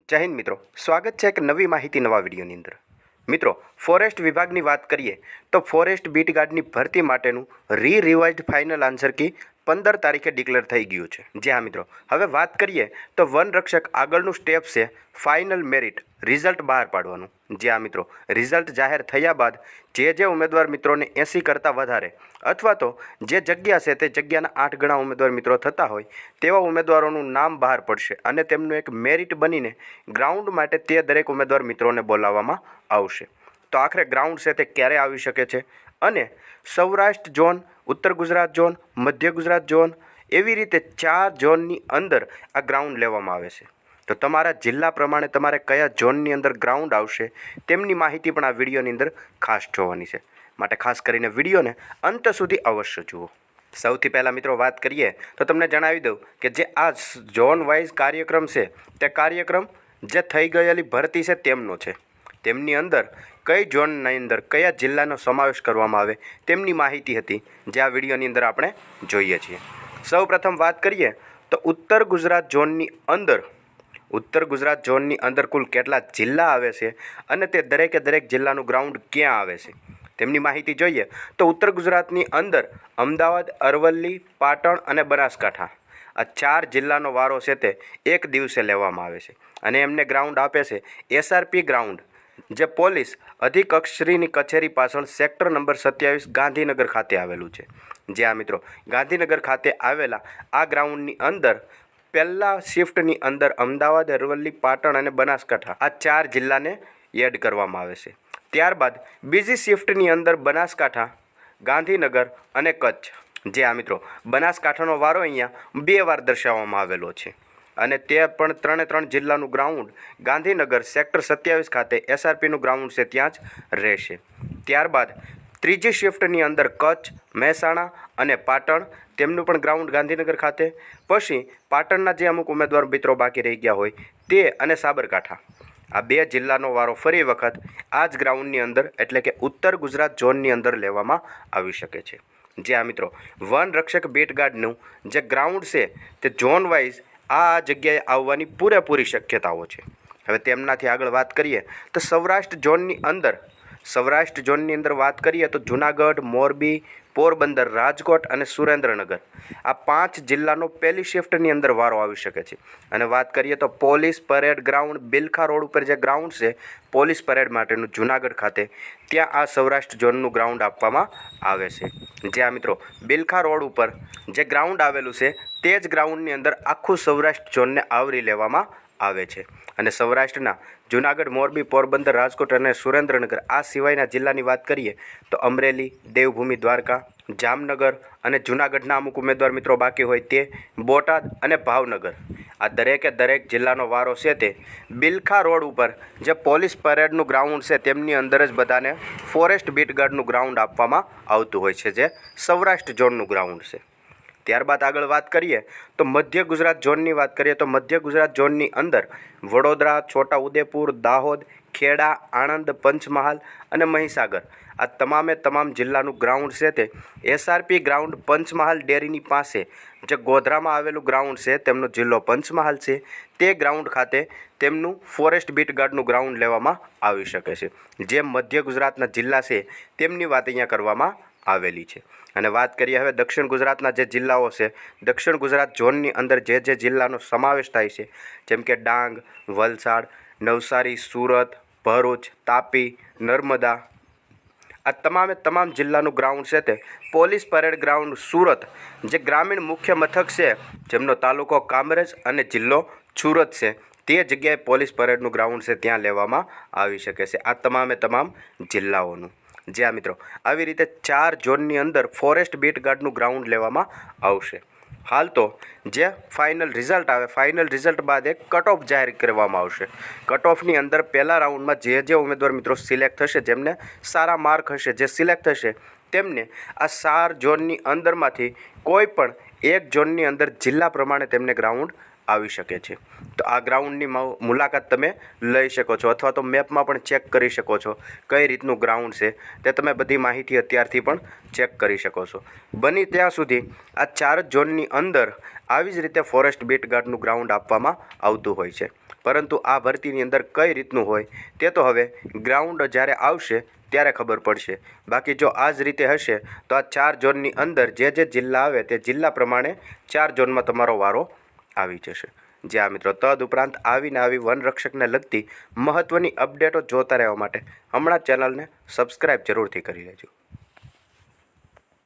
જય હિન્દ મિત્રો, સ્વાગત છે એક નવી માહિતી નવા વિડીયોની અંદર। મિત્રો, ફોરેસ્ટ વિભાગની વાત કરીએ તો ફોરેસ્ટ બીટ ગાર્ડની ભરતી માટેનું રિવાઇઝ્ડ ફાઇનલ આન્સર કી 15 તારીખે ડિક્લેર થઈ ગયું છે। જી હા મિત્રો, હવે વાત કરીએ તો વન રક્ષક આગળનું સ્ટેપ છે ફાઇનલ મેરિટ રિઝલ્ટ બહાર પાડવાનું। જી હા મિત્રો, રિઝલ્ટ જાહેર થયા બાદ જે ઉમેદવાર મિત્રોને 80 કરતાં વધારે અથવા તો જે જગ્યા છે તે જગ્યાના 8 ગણા ઉમેદવાર મિત્રો થતા હોય તેવા ઉમેદવારોનું નામ બહાર પડશે અને તેમનું એક મેરિટ બનીને ગ્રાઉન્ડ માટે તે દરેક ઉમેદવાર મિત્રોને બોલાવવામાં આવશે। તો આખરે ગ્રાઉન્ડ છે તે ક્યારે આવી શકે છે અને સૌરાષ્ટ્ર ઝોન, ઉત્તર ગુજરાત ઝોન, મધ્ય ગુજરાત ઝોન એવી રીતે 4 ઝોનની અંદર આ ગ્રાઉન્ડ લેવામાં આવે છે। તો તમારા જિલ્લા પ્રમાણે તમારે કયા ઝોનની અંદર ગ્રાઉન્ડ આવશે તેમની માહિતી પણ આ વિડીયોની અંદર ખાસ જોવાની છે, માટે ખાસ કરીને વિડીયોને અંત સુધી અવશ્ય જુઓ। સૌથી પહેલાં મિત્રો વાત કરીએ તો તમને જણાવી દઉં કે જે આ ઝોન વાઇઝ કાર્યક્રમ છે તે કાર્યક્રમ જે થઈ ગયેલી ભરતી છે તેમનો છે। તેમની અંદર કઈ ઝોનની અંદર કયા જિલ્લાનો સમાવેશ કરવામાં આવે તેમની માહિતી હતી જે આ વિડીયોની અંદર આપણે જોઈએ છીએ। સૌપ્રથમ વાત કરીએ તો ઉત્તર ગુજરાત ઝોનની અંદર કુલ કેટલા જિલ્લા આવે છે અને તે દરેકે દરેક જિલ્લાનું ગ્રાઉન્ડ ક્યાં આવે છે તેમની માહિતી જોઈએ તો ઉત્તર ગુજરાતની અંદર અમદાવાદ, અરવલ્લી, પાટણ અને બનાસકાંઠા આ 4 જિલ્લાનો વારો છે તે એક દિવસે લેવામાં આવે છે અને એમને ગ્રાઉન્ડ આપે છે એસઆરપી ગ્રાઉન્ડ, જે પોલીસ અધિકક્ષશ્રીની કચેરી પાછળ સેક્ટર નંબર 27 ગાંધીનગર ખાતે આવેલું છે। જે આ મિત્રો ગાંધીનગર ખાતે આવેલા આ ગ્રાઉન્ડની અંદર પહેલા શિફ્ટની અંદર અમદાવાદ, અરવલ્લી, પાટણ અને બનાસકાંઠા આ 4 જિલ્લાને એડ કરવામાં આવે છે। ત્યારબાદ બીજી શિફ્ટની અંદર બનાસકાંઠા, ગાંધીનગર અને કચ્છ। જે આ મિત્રો બનાસકાંઠાનો વારો અહીંયા 2 વાર દર્શાવવામાં આવેલો છે અને તે પણ 3 જિલ્લાનું ગ્રાઉન્ડ ગાંધીનગર સેક્ટર 27 ખાતે એસઆરપીનું ગ્રાઉન્ડ છે ત્યાં જ રહેશે। ત્યારબાદ ત્રીજી શિફ્ટની અંદર કચ્છ, મહેસાણા અને પાટણ તેમનું પણ ગ્રાઉન્ડ ગાંધીનગર ખાતે। પછી પાટણના જે અમુક ઉમેદવાર મિત્રો બાકી રહી ગયા હોય તે અને સાબરકાંઠા આ 2 જિલ્લાનો વારો ફરી વખત આ જ ગ્રાઉન્ડની અંદર એટલે કે ઉત્તર ગુજરાત ઝોનની અંદર લેવામાં આવી શકે છે। જે આ મિત્રો વન રક્ષક બીટ ગાર્ડનું જે ગ્રાઉન્ડ છે તે ઝોન વાઇઝ આ જગ્યાએ આવવાની પૂરેપૂરી શક્યતાઓ છે। હવે તેમનાથી આગળ વાત કરીએ તો સૌરાષ્ટ્ર ઝોનની અંદર વાત કરીએ તો જૂનાગઢ, મોરબી, પોરબંદર, રાજકોટ અને સુરેન્દ્રનગર આ 5 જિલ્લાનો પહેલી શિફ્ટની અંદર વારો આવી શકે છે। અને વાત કરીએ તો police parade ground Bilkha road ઉપર જે ગ્રાઉન્ડ છે પોલીસ પરેડ માટેનું જૂનાગઢ ખાતે ત્યાં આ સૌરાષ્ટ્ર ઝોનનું ગ્રાઉન્ડ આપવામાં આવે છે। જે આ મિત્રો બિલખા રોડ ઉપર જે ગ્રાઉન્ડ આવેલું છે તે જ ગ્રાઉન્ડની અંદર આખું સૌરાષ્ટ્ર ઝોનને આવરી લેવામાં આવે છે અને સૌરાષ્ટ્રના જૂનાગઢ, મોરબી, પોરબંદર, રાજકોટ અને સુરેન્દ્રનગર આ સિવાયના જિલ્લાની વાત કરીએ તો અમરેલી, દેવભૂમિ દ્વારકા, જામનગર અને જૂનાગઢના અમુક ઉમેદવાર મિત્રો બાકી હોય તે, બોટાદ અને ભાવનગર આ દરેકે દરેક જિલ્લાનો વારો છે તે બિલખા રોડ ઉપર જે પોલીસ પરેડનું ગ્રાઉન્ડ છે તેમની અંદર જ બધાને ફોરેસ્ટ બીટ ગાર્ડનું ગ્રાઉન્ડ આપવામાં આવતું હોય છે જે સૌરાષ્ટ્ર ઝોનનું ગ્રાઉન્ડ છે। ત્યારબાદ આગળ વાત કરીએ તો મધ્ય ગુજરાત ઝોનની વાત કરીએ તો મધ્ય ગુજરાત ઝોનની અંદર વડોદરા, છોટા ઉદેપુર, દાહોદ, ખેડા, આણંદ, પંચમહાલ અને મહીસાગર આ તમામ જિલ્લાનું ગ્રાઉન્ડ છે તે એસઆરપી ગ્રાઉન્ડ પંચમહાલ ડેરીની પાસે જે ગોધરામાં આવેલું ગ્રાઉન્ડ છે તેમનો જિલ્લો પંચમહાલ છે તે ગ્રાઉન્ડ ખાતે તેમનું ફોરેસ્ટ બીટ ગાર્ડનું ગ્રાઉન્ડ લેવામાં આવી શકે છે। જે મધ્ય ગુજરાતના જિલ્લા છે તેમની વાત અહીંયા કરવામાં આવેલી છે। અને વાત કરીએ હવે દક્ષિણ ગુજરાતના જે જિલ્લાઓ છે દક્ષિણ ગુજરાત ઝોનની અંદર જે જિલ્લાનો સમાવેશ થાય છે જેમ કે ડાંગ, વલસાડ, નવસારી, સુરત, ભરૂચ, તાપી, નર્મદા આ તમામ જિલ્લાનું ગ્રાઉન્ડ છે તે પોલીસ પરેડ ગ્રાઉન્ડ સુરત જે ગ્રામીણ મુખ્ય મથક છે જેમનો તાલુકો કામરેજ અને જિલ્લો સુરત છે તે જગ્યાએ પોલીસ પરેડનું ગ્રાઉન્ડ છે ત્યાં લેવામાં આવી શકે છે આ તમામ જિલ્લાઓનું। જે આ મિત્રો આવી રીતે 4 ઝોનની અંદર ફોરેસ્ટ બીટ ગાર્ડનું ગ્રાઉન્ડ લેવામાં આવશે। હાલ તો જે ફાઇનલ રિઝલ્ટ બાદ એક કટ ઓફ જાહેર કરવામાં આવશે। કટ ઓફની અંદર પહેલા રાઉન્ડમાં જે ઉમેદવાર મિત્રો સિલેક્ટ થશે જેમને સારા માર્ક હશે જે સિલેક્ટ થશે તેમને આ 4 ઝોનની અંદરમાંથી કોઈ પણ એક ઝોનની અંદર જિલ્લા પ્રમાણે તેમને ગ્રાઉન્ડ આવી શકે છે। તો આ ગ્રાઉન્ડની મુલાકાત તમે લઈ શકો છો અથવા તો મેપમાં પણ ચેક કરી શકો છો કઈ રીતનું ગ્રાઉન્ડ છે તે તમે બધી માહિતી અત્યારથી પણ ચેક કરી શકો છો। બની ત્યાં સુધી આ 4 ઝોનની અંદર આવી જ રીતે ફોરેસ્ટ બીટ ગાર્ડનું ગ્રાઉન્ડ આપવામાં આવતું હોય છે। પરંતુ આ ભરતીની અંદર કઈ રીતનું હોય તે તો હવે ગ્રાઉન્ડ જ્યારે આવશે ત્યારે ખબર પડશે. બાકી જો આ જ રીતે હશે તો આ 4 ઝોનની અંદર જે જિલ્લા આવે તે જિલ્લા પ્રમાણે 4 ઝોનમાં તમારો વારો આવી જશે. જ્યાં મિત્રો તદુપરાંત આવી વનરક્ષકને લગતી મહત્ત્વની અપડેટો જોતા રહેવા માટે હમણાં ચેનલને સબસ્ક્રાઈબ જરૂરથી કરી લેજો.